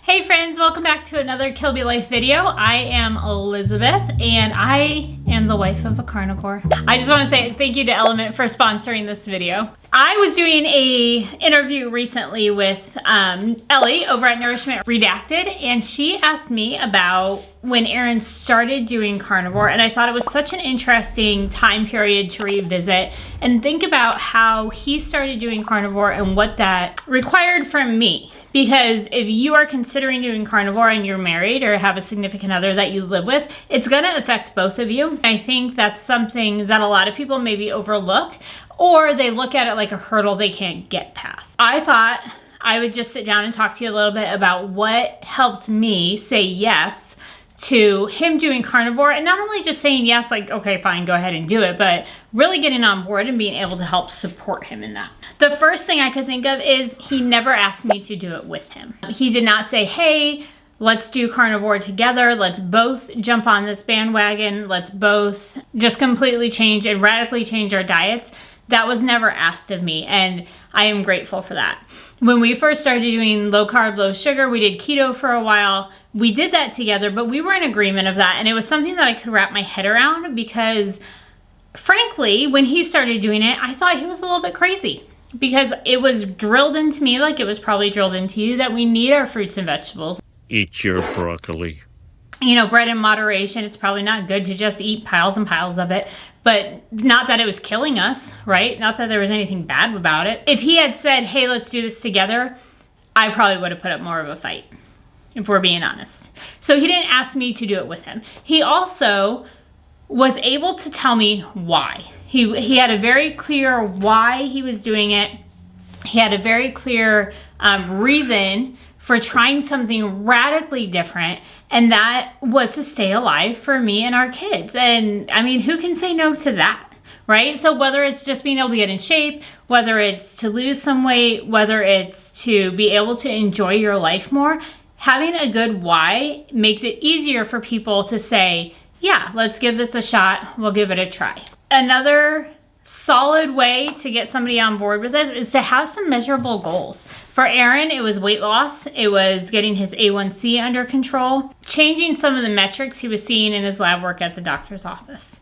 Hey friends, welcome back to another Kilby Life video. I am Elizabeth and I am the wife of a carnivore. I just want to say thank you to Element for sponsoring this video. I was doing a interview recently with Ellie over at Nourishment Redacted, and she asked me about when Aaron started doing carnivore, and I thought it was such an interesting time period to revisit and think about how he started doing carnivore and what that required from me. Because if you are considering doing carnivore and you're married or have a significant other that you live with, it's gonna affect both of you. I think that's something that a lot of people maybe overlook, or they look at it like a hurdle they can't get past. I thought I would just sit down and talk to you a little bit about what helped me say yes to him doing carnivore, and not only just saying yes, like, okay, fine, go ahead and do it, but really getting on board and being able to help support him in that. The first thing I could think of is he never asked me to do it with him. He did not say, hey, let's do carnivore together. Let's both jump on this bandwagon. Let's both just completely change and radically change our diets. That was never asked of me, and I am grateful for that. When we first started doing low carb, low sugar, we did keto for a while. We did that together, but we were in agreement of that, and it was something that I could wrap my head around because, frankly, when he started doing it, I thought he was a little bit crazy because it was drilled into me, like it was probably drilled into you, that we need our fruits and vegetables. Eat your broccoli. You know, bread in moderation. It's probably not good to just eat piles and piles of it, but not that it was killing us, right? Not that there was anything bad about it. If he had said, hey, let's do this together, I probably would have put up more of a fight, if we're being honest. So he didn't ask me to do it with him. He also was able to tell me why. He had a very clear why he was doing it. He had a very clear reason for trying something radically different, and that was to stay alive for me and our kids. And I mean, who can say no to that, right? So whether it's just being able to get in shape, whether it's to lose some weight, whether it's to be able to enjoy your life more, having a good why makes it easier for people to say, yeah, let's give this a shot, we'll give it a try. Another solid way to get somebody on board with this is to have some measurable goals. For Aaron, it was weight loss. It was getting his A1C under control, changing some of the metrics he was seeing in his lab work at the doctor's office.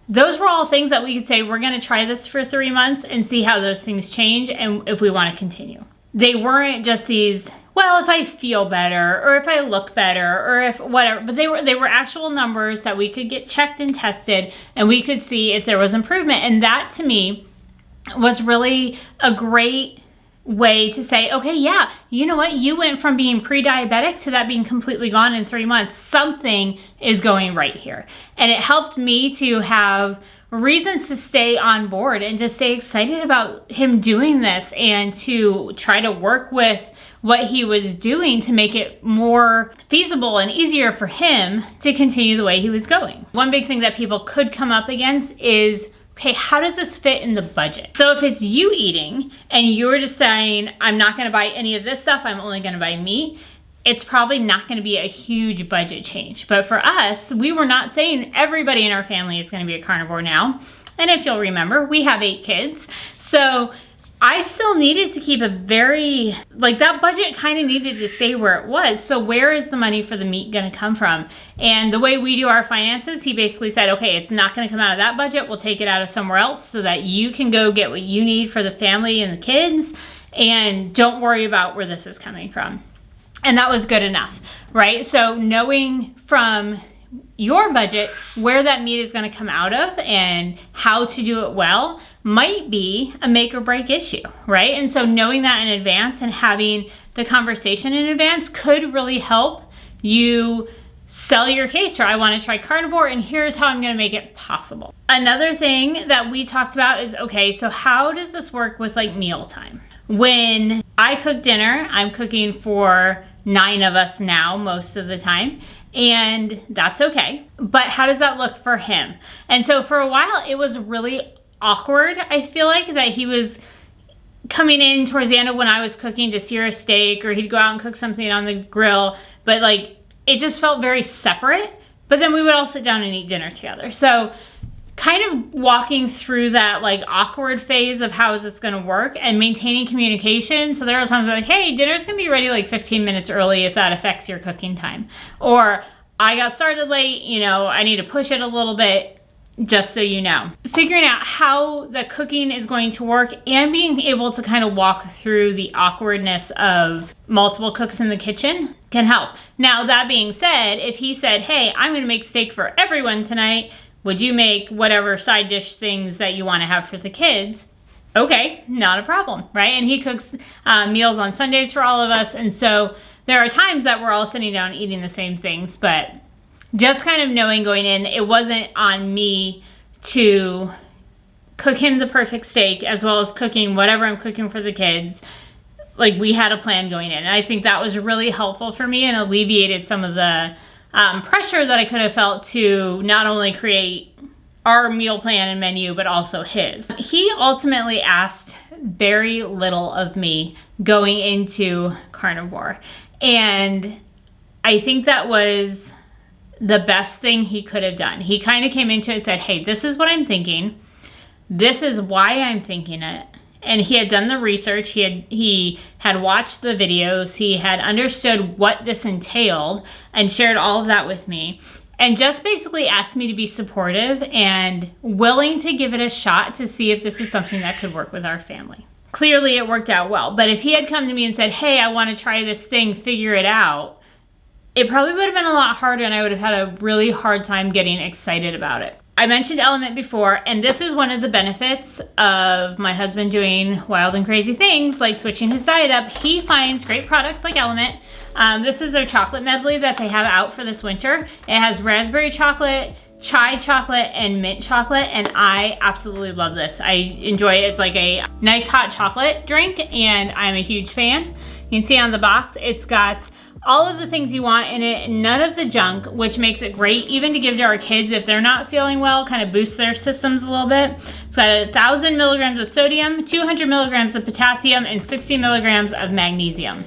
Those were all things that we could say, we're going to try this for 3 months and see how those things change and if we want to continue. They weren't just these, well, if I feel better or if I look better or if whatever, but they were actual numbers that we could get checked and tested and we could see if there was improvement. And that to me was really a great way to say, okay, yeah, you know what? You went from being pre-diabetic to that being completely gone in 3 months. Something is going right here. And it helped me to have reasons to stay on board and to stay excited about him doing this and to try to work with what he was doing to make it more feasible and easier for him to continue the way he was going. One big thing that people could come up against is, okay, how does this fit in the budget? So if it's you eating and you're just saying, I'm not gonna buy any of this stuff, I'm only gonna buy meat, it's probably not going to be a huge budget change. But for us, we were not saying everybody in our family is going to be a carnivore now. And if you'll remember, we have 8 kids. So I still needed to keep a very, like that budget kind of needed to stay where it was. So where is the money for the meat going to come from? And the way we do our finances, he basically said, okay, it's not going to come out of that budget. We'll take it out of somewhere else so that you can go get what you need for the family and the kids. And don't worry about where this is coming from. And that was good enough, right? So knowing from your budget where that meat is going to come out of and how to do it well might be a make or break issue, right? And so knowing that in advance and having the conversation in advance could really help you sell your case for, I want to try carnivore and here's how I'm going to make it possible. Another thing that we talked about is, okay, so how does this work with like mealtime? When I cook dinner, I'm cooking for 9 of us now most of the time, and that's okay. But how does that look for him? And so for a while, it was really awkward. I feel like that he was coming in towards the end of when I was cooking to sear a steak, or he'd go out and cook something on the grill, but like it just felt very separate. But then we would all sit down and eat dinner together. So kind of walking through that like awkward phase of how is this going to work and maintaining communication. So there are times like, hey, dinner's going to be ready like 15 minutes early if that affects your cooking time. Or I got started late, you know, I need to push it a little bit, just so you know. Figuring out how the cooking is going to work and being able to kind of walk through the awkwardness of multiple cooks in the kitchen can help. Now, that being said, if he said, hey, I'm going to make steak for everyone tonight, would you make whatever side dish things that you want to have for the kids? Okay, not a problem, right? And he cooks meals on Sundays for all of us. And so there are times that we're all sitting down eating the same things, but just kind of knowing going in, it wasn't on me to cook him the perfect steak as well as cooking whatever I'm cooking for the kids. Like, we had a plan going in. And I think that was really helpful for me and alleviated some of the pressure that I could have felt to not only create our meal plan and menu, but also his. He ultimately asked very little of me going into Carnivore. And I think that was the best thing he could have done. He kind of came into it and said, hey, this is what I'm thinking. This is why I'm thinking it. And he had done the research. He had watched the videos. He had understood what this entailed and shared all of that with me. And just basically asked me to be supportive and willing to give it a shot to see if this is something that could work with our family. Clearly it worked out well. But if he had come to me and said, hey, I want to try this thing, figure it out, it probably would have been a lot harder and I would have had a really hard time getting excited about it. I mentioned Element before, and this is one of the benefits of my husband doing wild and crazy things like switching his diet up. He finds great products like Element. This is their chocolate medley that they have out for this winter. It has raspberry chocolate, chai chocolate, and mint chocolate, and I absolutely love this. I enjoy it. It's like a nice hot chocolate drink, and I'm a huge fan. You can see on the box, it's got all of the things you want in it, none of the junk, which makes it great even to give to our kids if they're not feeling well, kind of boosts their systems a little bit. It's got 1,000 milligrams of sodium, 200 milligrams of potassium, and 60 milligrams of magnesium.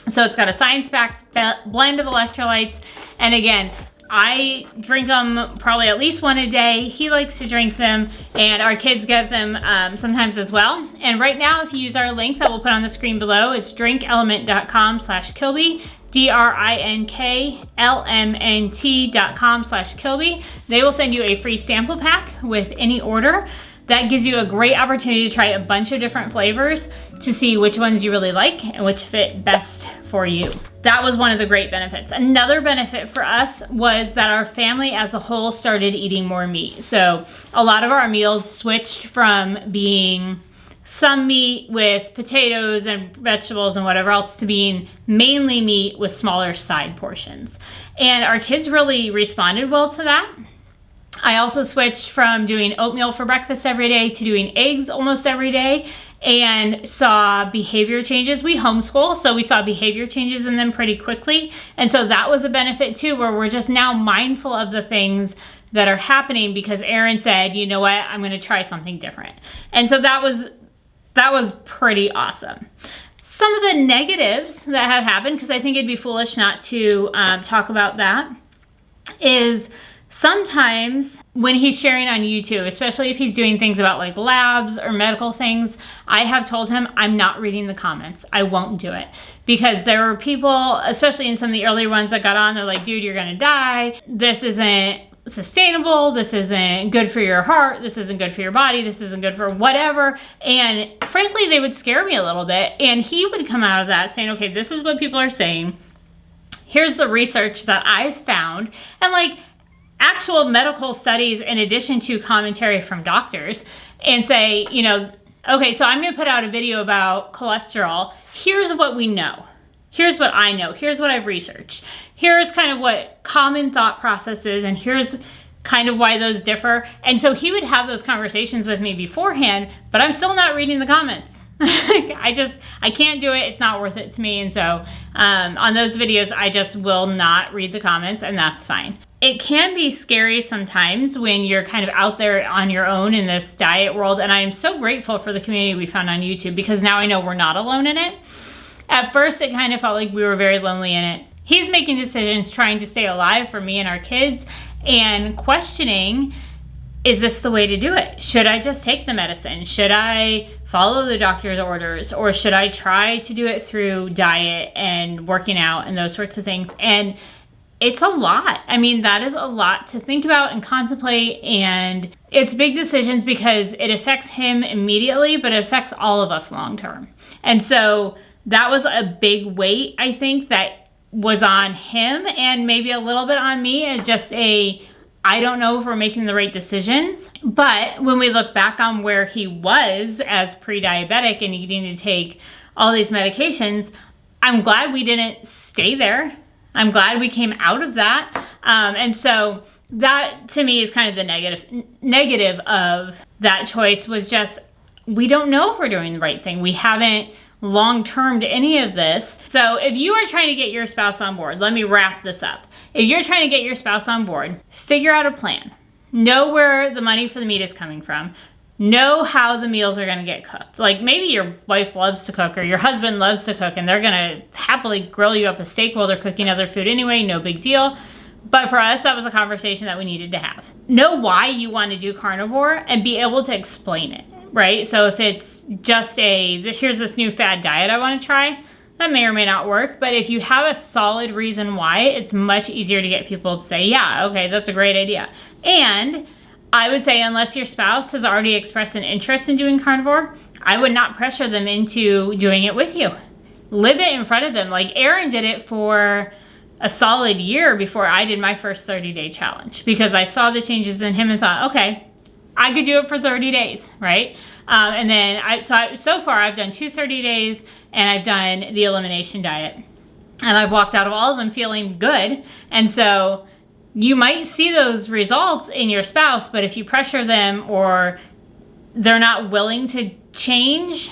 So it's got a science-backed blend of electrolytes. And again, I drink them probably at least one a day. He likes to drink them, and our kids get them sometimes as well. And right now, if you use our link that we'll put on the screen below, it's drinkelement.com/Kilby, drinklmnt.com/Kilby. They will send you a free sample pack with any order. That gives you a great opportunity to try a bunch of different flavors to see which ones you really like and which fit best for you. That was one of the great benefits. Another benefit for us was that our family as a whole started eating more meat. So a lot of our meals switched from being some meat with potatoes and vegetables and whatever else to being mainly meat with smaller side portions. And our kids really responded well to that. I also switched from doing oatmeal for breakfast every day to doing eggs almost every day and saw behavior changes. We homeschool, so we saw behavior changes in them pretty quickly. And so that was a benefit too, where we're just now mindful of the things that are happening because Aaron said, you know what, I'm going to try something different. And so that was pretty awesome. Some of the negatives that have happened, because I think it'd be foolish not to talk about that, is sometimes when he's sharing on YouTube, especially if he's doing things about like labs or medical things, I have told him I'm not reading the comments. I won't do it. Because there were people, especially in some of the earlier ones that got on, they're like, dude, you're gonna die. This isn't sustainable. This isn't good for your heart. This isn't good for your body. This isn't good for whatever. And frankly, they would scare me a little bit. And he would come out of that saying, okay, this is what people are saying. Here's the research that I found. And like, actual medical studies in addition to commentary from doctors, and say, you know, okay, so I'm going to put out a video about cholesterol. Here's what we know. Here's what I know. Here's what I've researched. Here's kind of what common thought process is, and here's kind of why those differ. And so he would have those conversations with me beforehand, but I'm still not reading the comments. I can't do it. It's not worth it to me. And so on those videos, I just will not read the comments, and that's fine. It can be scary sometimes when you're kind of out there on your own in this diet world. And I am so grateful for the community we found on YouTube, because now I know we're not alone in it. At first, it kind of felt like we were very lonely in it. He's making decisions, trying to stay alive for me and our kids, and questioning is this the way to do it? Should I just take the medicine? Should I follow the doctor's orders? Or should I try to do it through diet and working out and those sorts of things? And it's a lot. I mean, that is a lot to think about and contemplate, and it's big decisions because it affects him immediately, but it affects all of us long term. And so that was a big weight, I think, that was on him and maybe a little bit on me as just I don't know if we're making the right decisions. But when we look back on where he was as pre-diabetic and needing to take all these medications, I'm glad we didn't stay there. I'm glad we came out of that. And so that to me is kind of the negative of that choice, was just, we don't know if we're doing the right thing. We haven't long-termed any of this. So if you are trying to get your spouse on board, let me wrap this up. If you're trying to get your spouse on board, figure out a plan. Know where the money for the meat is coming from. Know how the meals are going to get cooked. Like, maybe your wife loves to cook or your husband loves to cook and they're going to happily grill you up a steak while they're cooking other food anyway, no big deal. But for us, that was a conversation that we needed to have. Know why you want to do carnivore and be able to explain it, right? So if it's just here's this new fad diet I want to try, that may or may not work. But if you have a solid reason why, it's much easier to get people to say, yeah, okay, that's a great idea. And I would say, unless your spouse has already expressed an interest in doing carnivore, I would not pressure them into doing it with you. Live it in front of them. Like, Aaron did it for a solid year before I did my first 30-day challenge, because I saw the changes in him and thought, okay, I could do it for 30 days, right? And then so far I've done 2 30 days and I've done the elimination diet, and I've walked out of all of them feeling good. And so you might see those results in your spouse, but if you pressure them or they're not willing to change,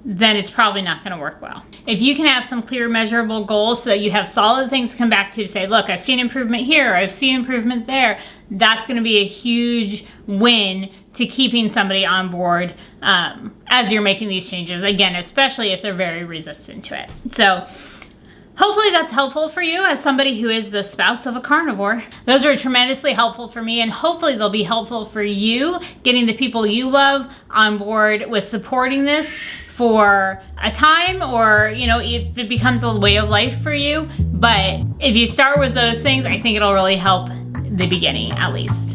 then it's probably not going to work well. If you can have some clear measurable goals so that you have solid things to come back to say, look, I've seen improvement here, I've seen improvement there, that's going to be a huge win to keeping somebody on board as you're making these changes. Again, especially if they're very resistant to it. So hopefully that's helpful for you as somebody who is the spouse of a carnivore. Those are tremendously helpful for me, and hopefully they'll be helpful for you, getting the people you love on board with supporting this for a time, or, you know, if it becomes a way of life for you. But if you start with those things, I think it'll really help the beginning, at least.